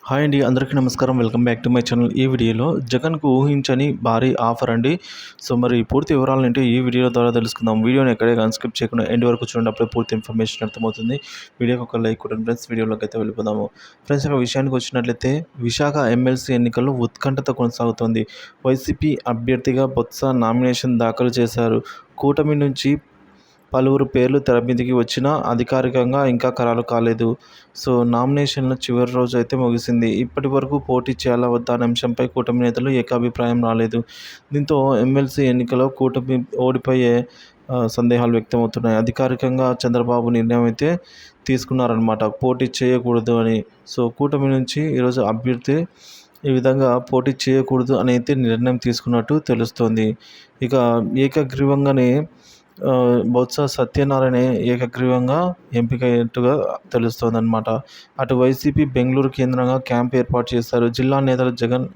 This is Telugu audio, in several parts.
హాయ్ అండి, అందరికీ నమస్కారం. Welcome back to my channel. ఈ వీడియోలో జగన్కు ఊహించని భారీ ఆఫర్ అండి. సో మరి పూర్తి వివరాలంటే ఈ వీడియో ద్వారా తెలుసుకుందాం. వీడియోని ఎక్కడే స్కిప్ చేయకుండా ఎండ్ వరకు చూడండి, అప్పుడే పూర్తి ఇన్ఫర్మేషన్ అర్థమవుతుంది. వీడియోకి ఒక లైక్ కొట్టండి ఫ్రెండ్స్. వీడియోలోకి అయితే వెళ్ళిపోదాము. ఫ్రెండ్స్, ఒక విషయానికి వచ్చినట్లయితే విశాఖ ఎమ్మెల్సీ ఎన్నికల్లో ఉత్కంఠత కొనసాగుతోంది. వైసీపీ అభ్యర్థిగా బొత్స నామినేషన్ దాఖలు చేశారు. కూటమి నుంచి పలువురు పేర్లు తెర మీదకి వచ్చినా అధికారికంగా ఇంకా ఖరారు కాలేదు. సో నామినేషన్ల చివరి రోజు అయితే ముగిసింది. ఇప్పటి వరకు పోటీ చేయాలా వద్దా అనే అంశంపై కూటమి నేతలు ఏకాభిప్రాయం రాలేదు. దీంతో ఎమ్మెల్సీ ఎన్నికలో కూటమి ఓడిపోయే సందేహాలు వ్యక్తమవుతున్నాయి. అధికారికంగా చంద్రబాబు నిర్ణయం అయితే తీసుకున్నారనమాట, పోటీ చేయకూడదు అని. సో కూటమి నుంచి ఈరోజు అభ్యర్థి ఈ విధంగా పోటీ చేయకూడదు అని అయితే నిర్ణయం తీసుకున్నట్టు తెలుస్తోంది. ఇక ఏకగ్రీవంగానే బొత్స సత్యనారాయణ ఏకగ్రీవంగా ఎంపికయ్యేట్టుగా తెలుస్తోందన్నమాట. అటు వైసీపీ బెంగళూరు కేంద్రంగా క్యాంప్ ఏర్పాటు చేశారు. జిల్లా నేతలు జగన్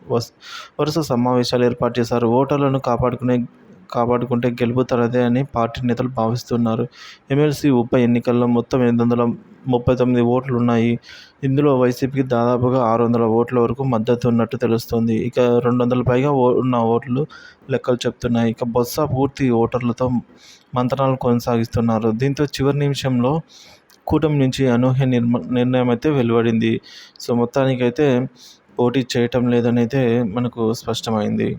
వరుస సమావేశాలు ఏర్పాటు చేశారు. ఓటర్లను కాపాడుకుంటే గెలుపు తనదే అని పార్టీ నేతలు భావిస్తున్నారు. ఎమ్మెల్సీ ఉప ఎన్నికల్లో మొత్తం 839 ఓట్లు ఉన్నాయి. ఇందులో వైసీపీకి దాదాపుగా 600 ఓట్ల వరకు మద్దతు ఉన్నట్టు తెలుస్తోంది. ఇక 200 పైగా ఉన్న ఓట్లు లెక్కలు చెప్తున్నాయి. ఇక బొత్స పూర్తి ఓటర్లతో మంతనాలు కొనసాగిస్తున్నారు. దీంతో చివరి నిమిషంలో కూటమి నుంచి అనూహ్య నిర్ణయం అయితే వెలువడింది. సో మొత్తానికైతే పోటీ చేయటం లేదని అయితే మనకు స్పష్టమైంది.